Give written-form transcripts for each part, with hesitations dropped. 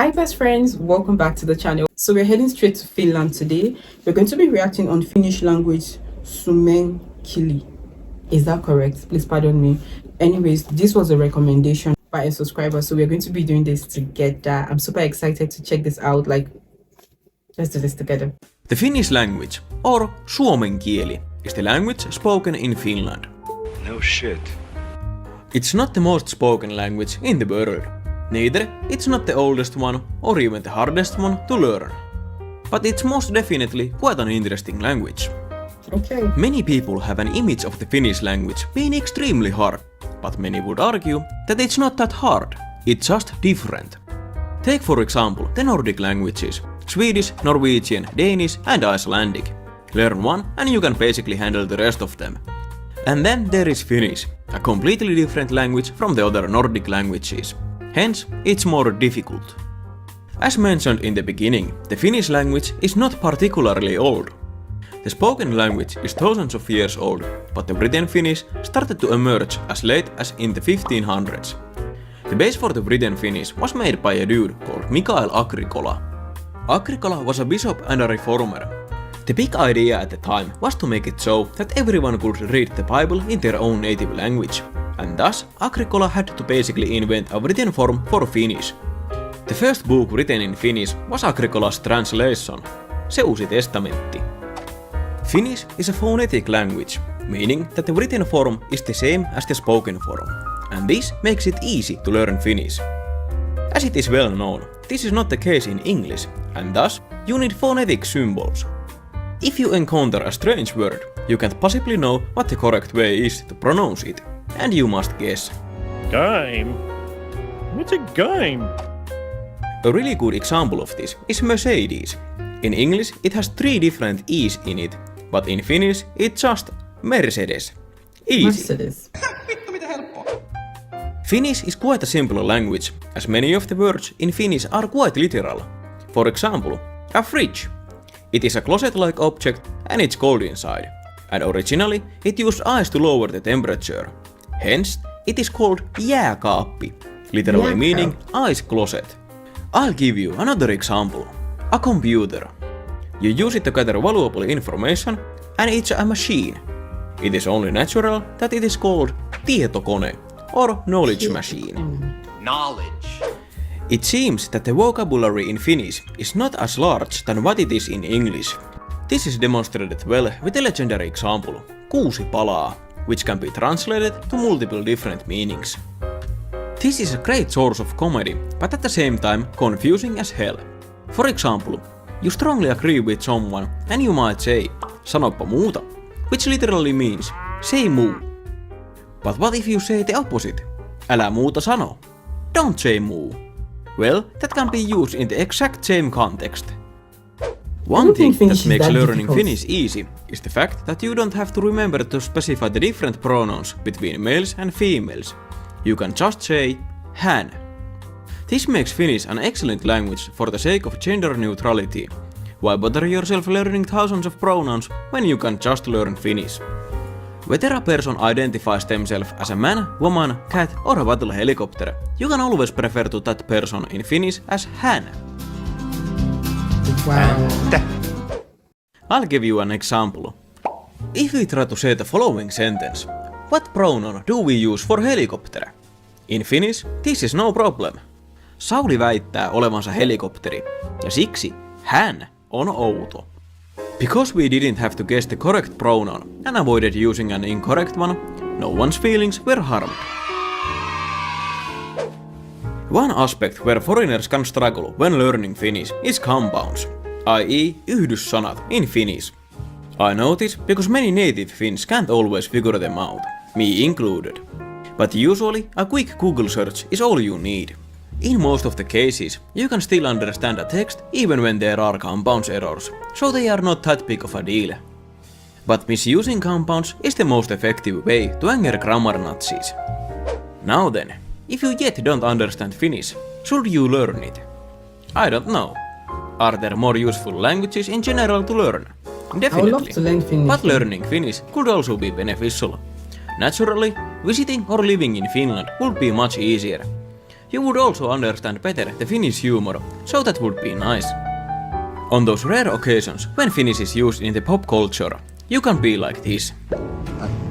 Hi best friends, welcome back to the channel. So we're heading straight to Finland today. We're going to be reacting on Finnish language Suomen kieli. Is that correct? Please pardon me. Anyways, this was a recommendation by a subscriber, so we're going to be doing this together. I'm super excited to check this out. Let's do this together. The Finnish language, or Suomen kieli, is the language spoken in Finland. No shit. It's not the most spoken language in the world. Neither it's not the oldest one or even the hardest one to learn. But it's most definitely quite an interesting language. Okay. Many people have an image of the Finnish language being extremely hard, but many would argue that it's not that hard, it's just different. Take for example the Nordic languages, Swedish, Norwegian, Danish and Icelandic. Learn one and you can basically handle the rest of them. And then there is Finnish, a completely different language from the other Nordic languages. Hence, it's more difficult. As mentioned in the beginning, the Finnish language is not particularly old. The spoken language is thousands of years old, but the written Finnish started to emerge as late as in the 1500s. The base for the written Finnish was made by a dude called Mikael Agricola. Agricola was a bishop and a reformer. The big idea at the time was to make it so that everyone could read the Bible in their own native language, and thus Agricola had to basically invent a written form for Finnish. The first book written in Finnish was Agricola's translation, se Uusi Testamentti. Finnish is a phonetic language, meaning that the written form is the same as the spoken form, and this makes it easy to learn Finnish. As it is well known, this is not the case in English, and thus you need phonetic symbols. If you encounter a strange word, you can't possibly know what the correct way is to pronounce it, and you must guess. Game? What's a game? A really good example of this is Mercedes. In English it has 3 different E's in it, but in Finnish it's just Mercedes. Easy. Mercedes. Finnish is quite a simple language, as many of the words in Finnish are quite literal. For example, a fridge. It is a closet-like object and it's cold inside, and originally it used ice to lower the temperature. Hence, it is called jääkaappi, literally meaning ice closet. I'll give you another example. A computer. You use it to gather valuable information, and it's a machine. It is only natural that it is called tietokone, or knowledge machine. Knowledge. It seems that the vocabulary in Finnish is not as large than what it is in English. This is demonstrated well with the legendary example, 6 palaa, which can be translated to multiple different meanings. This is a great source of comedy, but at the same time confusing as hell. For example, you strongly agree with someone and you might say, sanoppa muuta, which literally means, say muu. But what if you say the opposite? Älä muuta sano. Don't say muu. Well, that can be used in the exact same context. One thing that makes learning Finnish easy is the fact that you don't have to remember to specify the different pronouns between males and females. You can just say hän. This makes Finnish an excellent language for the sake of gender neutrality. Why bother yourself learning thousands of pronouns when you can just learn Finnish? Whether a person identifies themselves as a man, woman, cat or a battle helicopter, you can always refer to that person in Finnish as hän. Wow. I'll give you an example. If we try to say the following sentence, what pronoun do we use for helicopter? In Finnish, this is no problem. Sauli väittää olevansa helikopteri, ja siksi hän on outo. Because we didn't have to guess the correct pronoun and avoided using an incorrect one, no one's feelings were harmed. One aspect where foreigners can struggle when learning Finnish is compounds, i.e. yhdyssanat in Finnish. I know this because many native Finns can't always figure them out, me included. But usually a quick Google search is all you need. In most of the cases, you can still understand a text even when there are compounds errors, so they are not that big of a deal. But misusing compounds is the most effective way to anger grammar Nazis. Now then, if you yet don't understand Finnish, should you learn it? I don't know. Are there more useful languages in general to learn? Definitely. I would love to learn Finnish. But learning Finnish could also be beneficial. Naturally, visiting or living in Finland would be much easier. you would also understand better the Finnish humor, so that would be nice. On those rare occasions when Finnish is used in the pop culture, you can be like this.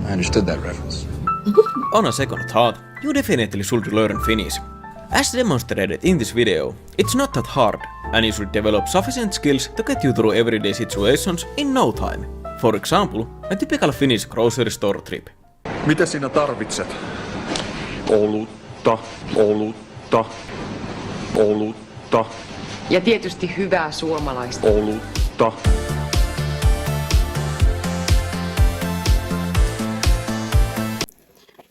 I understood that reference. On a second thought, you definitely should learn Finnish. As demonstrated in this video, it's not that hard, and you should develop sufficient skills to get you through everyday situations in no time. For example, a typical Finnish grocery store trip. Mitä sinä tarvitset? Olutta, olutta, olutta, Ja tietysti hyvää suomalaista. olutta.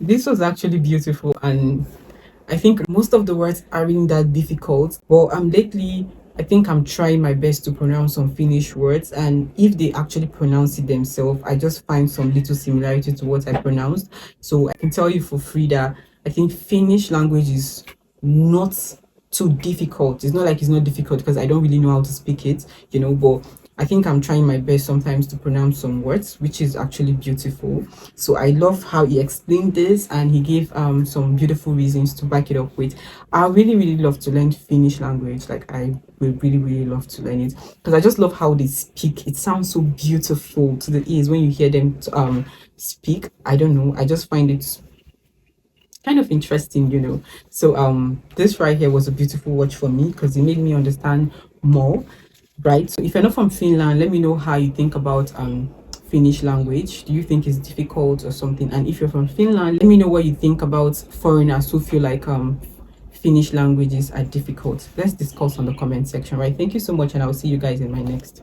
This was actually beautiful, and I think most of the words aren't that difficult. Well, lately I think I'm trying my best to pronounce some Finnish words, and if they actually pronounce it themselves, I just find some little similarity to what I pronounced. So I can tell you for free that I think Finnish language is not too difficult. It's not like it's not difficult because I don't really know how to speak it, you know, but I think I'm trying my best sometimes to pronounce some words, which is actually beautiful. So I love how he explained this, and he gave some beautiful reasons to back it up with. I really love to learn Finnish language. Like, I would really love to learn it because I just love how they speak. It sounds so beautiful to the ears when you hear them speak. I don't know, I just find it kind of interesting, you know. So this right here was a beautiful watch for me because it made me understand more. Right, so if you're not from Finland, let me know how you think about Finnish language. Do you think it's difficult or something? And if you're from Finland, let me know what you think about foreigners who feel like Finnish languages are difficult. Let's discuss on the comment section, right? Thank you so much, and I'll see you guys in my next